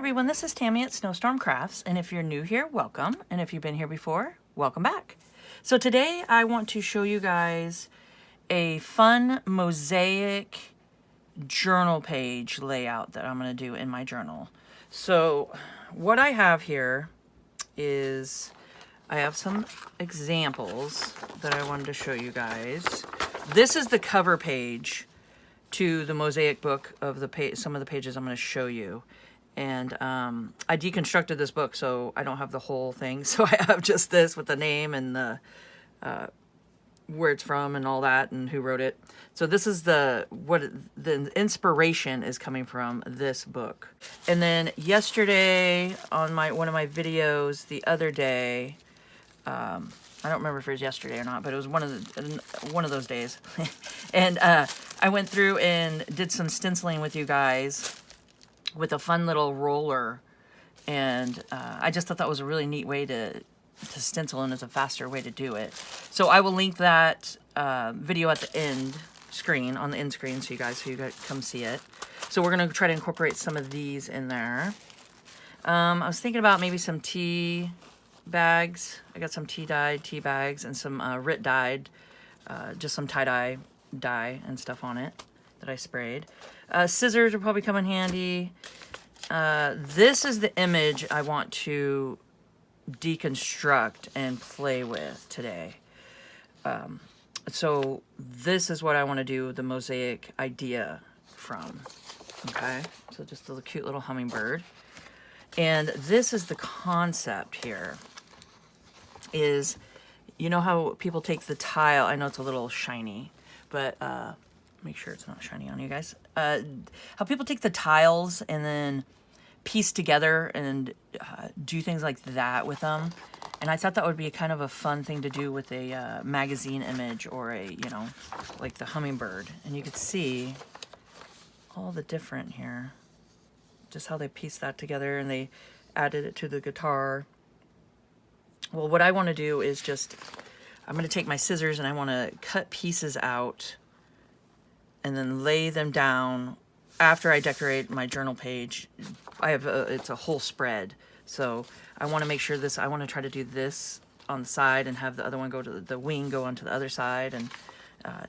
everyone, this is Tammy at Snowstorm Crafts, and if you're new here, welcome, and if you've been here before, welcome back. So today I want to show you guys a fun mosaic journal page layout that I'm going to do in my journal. So what I have here is I have some examples that I wanted to show you guys. This is the cover page to the mosaic book of the page, some of the pages I'm going to show you. And I deconstructed this book, so I don't have the whole thing. So I have just this with the name and the where it's from and all that and who wrote it. So this is the inspiration is coming from this book. And then yesterday on one of my videos the other day, I don't remember if it was yesterday or not, but it was one of those days. And I went through and did some stenciling with you guys with a fun little roller, and I just thought that was a really neat way to stencil, and it's a faster way to do it. So I will link that video at the end screen, on the end screen, so you guys come see it. So we're going to try to incorporate some of these in there. I was thinking about maybe some tea bags. I got some tea-dyed tea bags and some RIT dyed, just some tie-dye dye and stuff on it that I sprayed. Scissors will probably come in handy. This is the image I want to deconstruct and play with today. So this is what I want to do the mosaic idea from. Okay, so just a cute little hummingbird. And this is the concept here. Is, you know how people take the tile, I know it's a little shiny, but make sure it's not shiny on you guys. How people take the tiles and then piece together and do things like that with them. And I thought that would be kind of a fun thing to do with a magazine image or a, you know, like the hummingbird. And you could see all the different here. Just how they pieced that together and they added it to the guitar. Well, what I want to do is just, I'm going to take my scissors and I want to cut pieces out and then lay them down after I decorate my journal page. I have it's a whole spread, so I want to make sure I want to try to do this on the side and have the other one go to the wing go onto the other side, and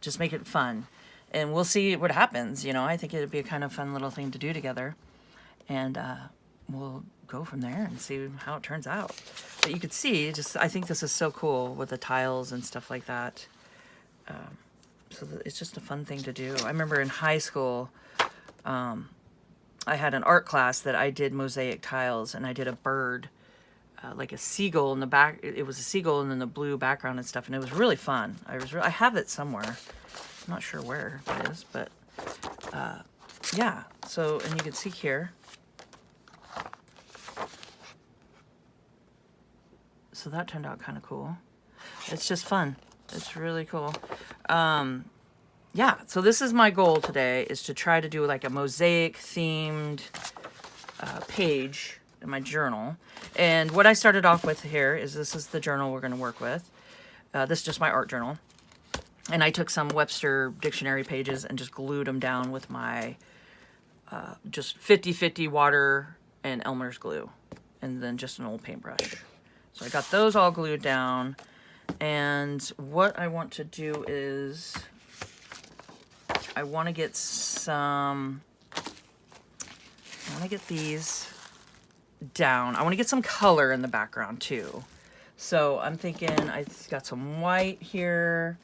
just make it fun. And we'll see what happens. You know, I think it'd be a kind of fun little thing to do together, and we'll go from there and see how it turns out. But you could see, I think this is so cool with the tiles and stuff like that. So it's just a fun thing to do. I remember in high school, I had an art class that I did mosaic tiles, and I did a bird, like a seagull in the back. It was a seagull and then the blue background and stuff, and it was really fun. I have it somewhere. I'm not sure where it is, but yeah. So, and you can see here. So that turned out kind of cool. It's just fun. It's really cool. Yeah, so this is my goal today, is to try to do like a mosaic themed page in my journal. And what I started off with here is, this is the journal we're going to work with. This is just my art journal. And I took some Webster dictionary pages and just glued them down with my just 50-50 water and Elmer's glue. And then just an old paintbrush. So I got those all glued down. And what I want to do is, I want to get these down. I want to get some color in the background too. So I'm thinking I got some white here.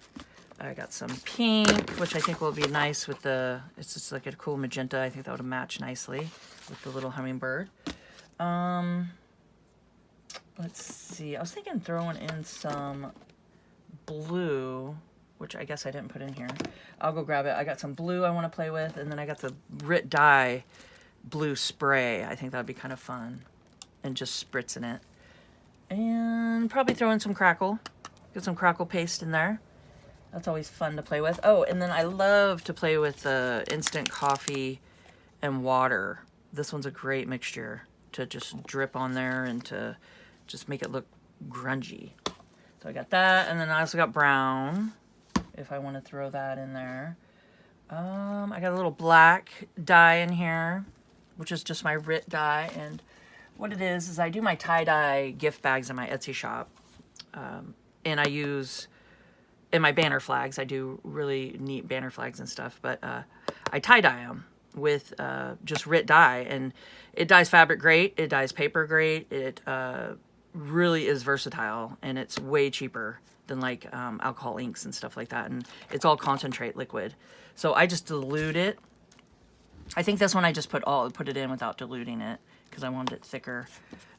I got some pink, which I think will be nice with it's just like a cool magenta. I think that would match nicely with the little hummingbird. Let's see. I was thinking throwing in some blue, which I guess I didn't put in here. I'll go grab it. I got some blue I want to play with, and then I got the RIT dye blue spray. I think that would be kind of fun. And just spritzing it. And probably throw in some crackle. Get some crackle paste in there. That's always fun to play with. Oh, and then I love to play with instant coffee and water. This one's a great mixture to just drip on there and to just make it look grungy. So I got that, and then I also got brown, if I want to throw that in there. I got a little black dye in here. which is just my RIT dye. And what it is I do my tie-dye gift bags in my Etsy shop. And I use, in my banner flags, I do really neat banner flags and stuff, but I tie-dye them with just RIT dye, and it dyes fabric great, it dyes paper great, it really is versatile, and it's way cheaper than like alcohol inks and stuff like that, and it's all concentrate liquid. So I just dilute it. I think this one I just put it in without diluting it because I wanted it thicker.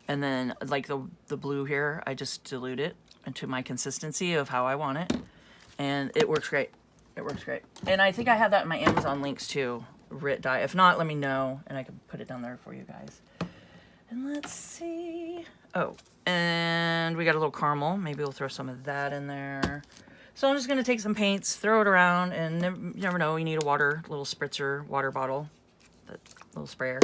And then like the blue here, I just dilute it into my consistency of how I want it, and it works great. It works great. And I think I have that in my Amazon links too, RIT dye. If not, let me know and I can put it down there for you guys. And let's see. Oh, and we got a little caramel. Maybe we'll throw some of that in there. So I'm just gonna take some paints, throw it around, and you never know, you need a little spritzer water bottle, that little sprayer.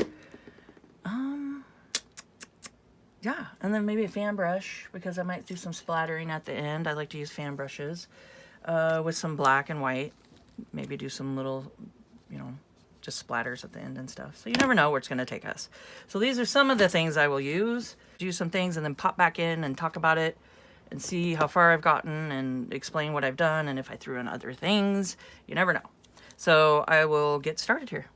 Yeah, and then maybe a fan brush, because I might do some splattering at the end. I like to use fan brushes with some black and white. Maybe do some little, just splatters at the end and stuff. So you never know where it's gonna take us. So these are some of the things I will use. Do some things and then pop back in and talk about it and see how far I've gotten and explain what I've done, and if I threw in other things. You never know. So I will get started here.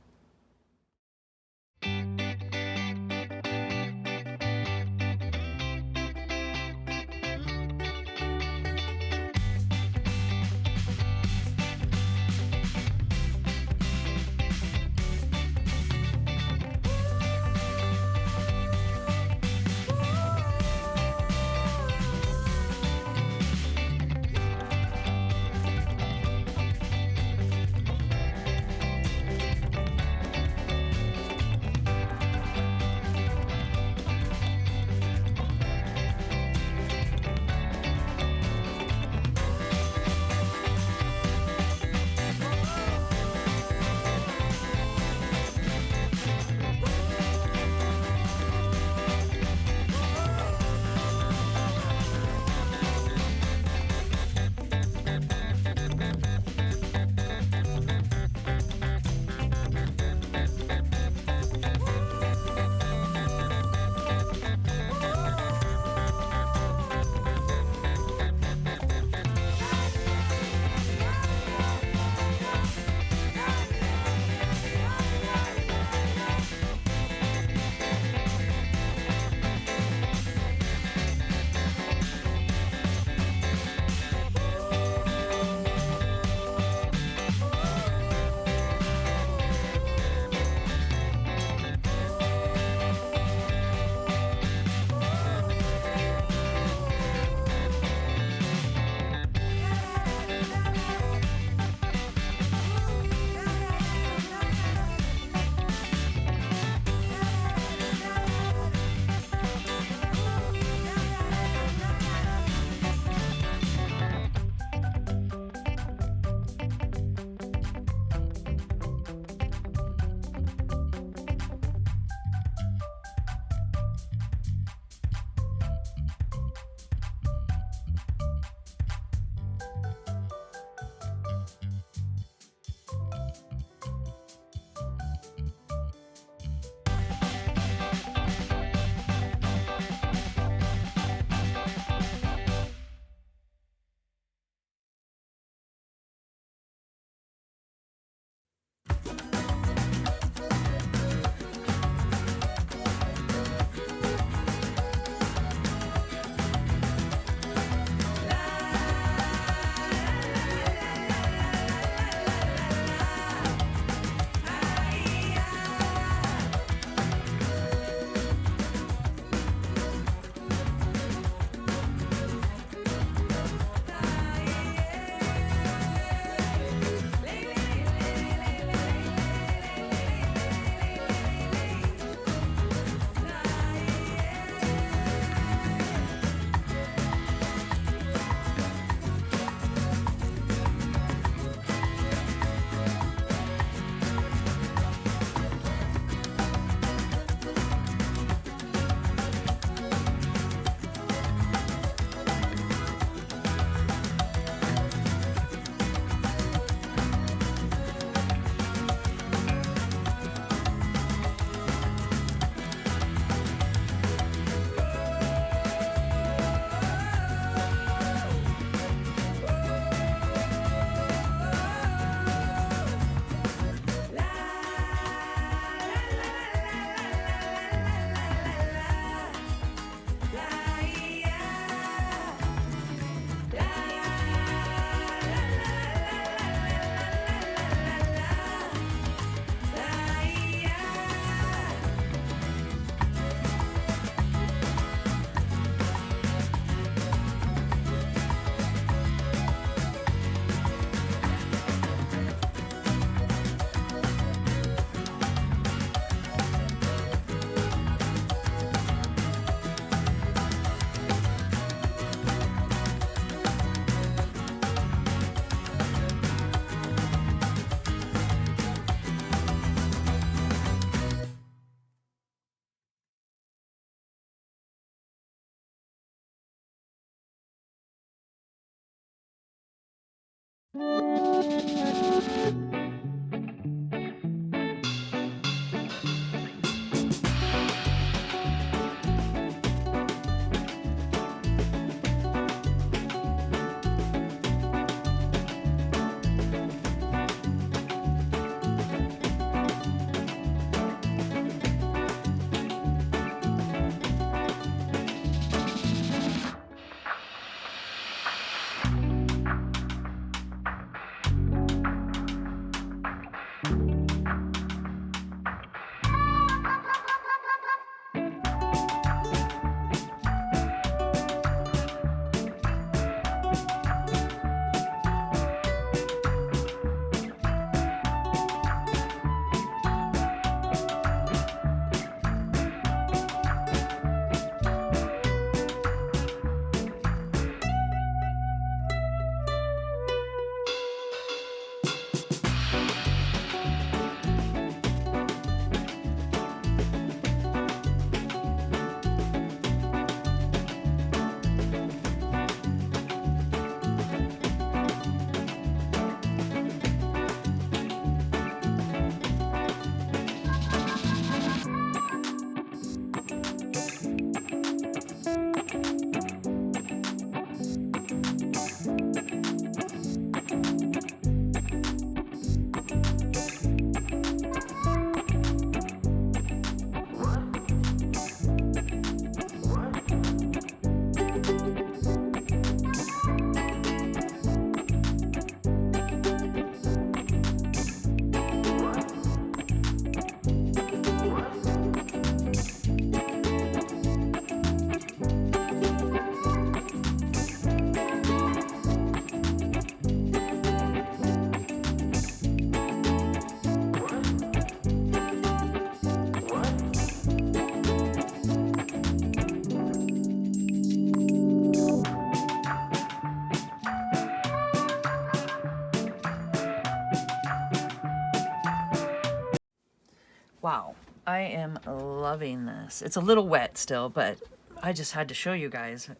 Wow, I am loving this. It's a little wet still, but I just had to show you guys.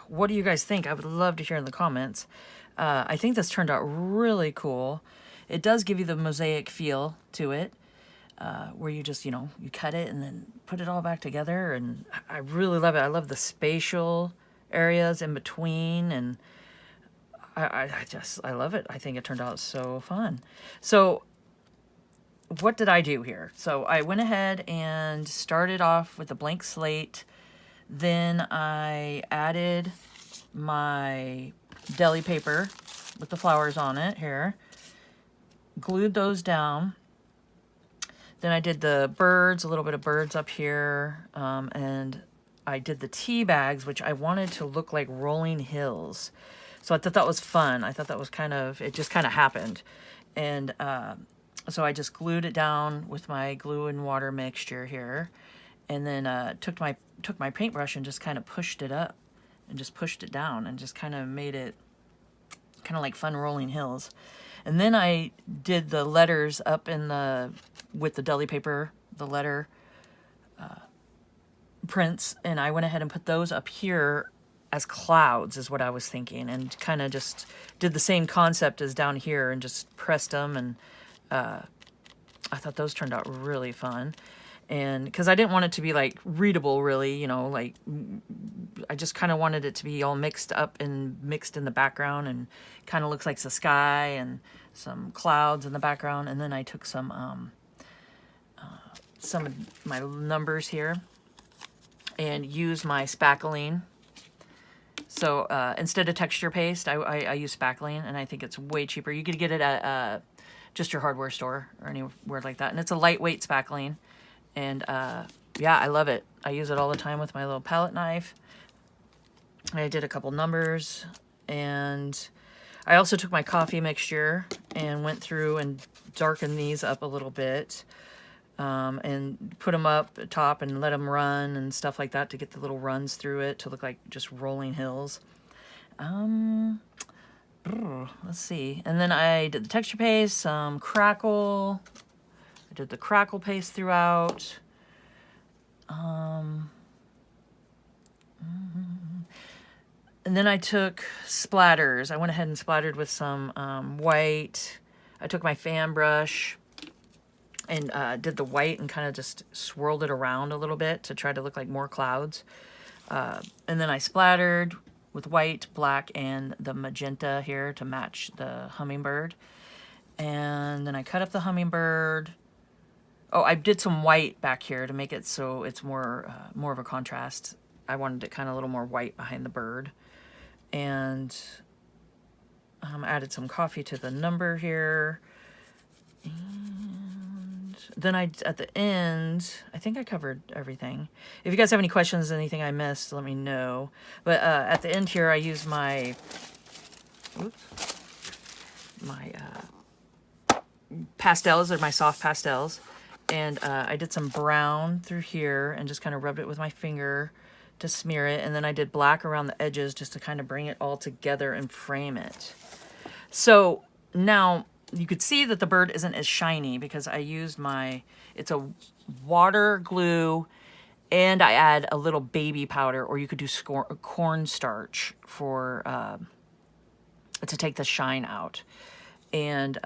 What do you guys think? I would love to hear in the comments. I think this turned out really cool. It does give you the mosaic feel to it, where you just, you know, you cut it and then put it all back together, and I really love it. I love the spatial areas in between, and I love it. I think it turned out so fun. So what did I do here? So I went ahead and started off with a blank slate. Then I added my deli paper with the flowers on it here. Glued those down. Then I did the birds, a little bit of birds up here. And I did the tea bags, which I wanted to look like rolling hills. So I thought that was fun. I thought that was kind of, it just kind of happened. And so I just glued it down with my glue and water mixture here, and then took my paintbrush and just kind of pushed it up and just pushed it down and just kind of made it kind of like fun rolling hills. And then I did the letters up in with the deli paper, the letter prints, and I went ahead and put those up here as clouds is what I was thinking, and kind of just did the same concept as down here and just pressed them, and I thought those turned out really fun. And because I didn't want it to be like readable really, you know, like I just kind of wanted it to be all mixed up and mixed in the background, and kind of looks like the sky and some clouds in the background. And then I took some of my numbers here and used my spackling. So instead of texture paste, I use spackling, and I think it's way cheaper. You could get it at just your hardware store or anywhere like that. And it's a lightweight spackling. And yeah, I love it. I use it all the time with my little palette knife. I did a couple numbers, and I also took my coffee mixture and went through and darkened these up a little bit, and put them up top and let them run and stuff like that to get the little runs through it to look like just rolling hills. Let's see. And then I did the texture paste, some crackle. I did the crackle paste throughout. And then I took splatters. I went ahead and splattered with some white. I took my fan brush and did the white and kind of just swirled it around a little bit to try to look like more clouds. And then I splattered with white, black, and the magenta here to match the hummingbird. And then I cut up the hummingbird. Oh, I did some white back here to make it so it's more of a contrast. I wanted it kind of a little more white behind the bird. And added some coffee to the number here. And then at the end, I think I covered everything. If you guys have any questions, anything I missed, let me know. But at the end here, I used my pastels, or my soft pastels. And I did some brown through here and just kind of rubbed it with my finger to smear it. And then I did black around the edges just to kind of bring it all together and frame it. So now you could see that the bird isn't as shiny because I used it's a water glue, and I add a little baby powder, or you could do cornstarch for to take the shine out. And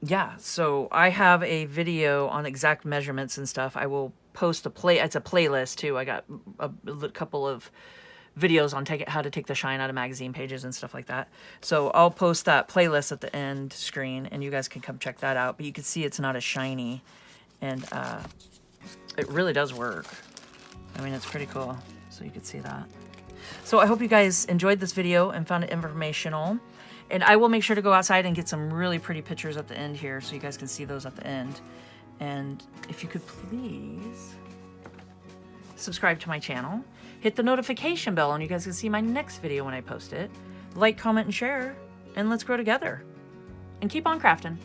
yeah, so I have a video on exact measurements and stuff. I will post it's a playlist too. I got a couple of videos on how to take the shine out of magazine pages and stuff like that. So I'll post that playlist at the end screen, and you guys can come check that out. But you can see it's not as shiny, and it really does work. I mean, it's pretty cool. So you can see that. So I hope you guys enjoyed this video and found it informational. And I will make sure to go outside and get some really pretty pictures at the end here so you guys can see those at the end. And if you could please subscribe to my channel, hit the notification bell, and you guys can see my next video when I post it. Like, comment, and share, and let's grow together. And keep on crafting.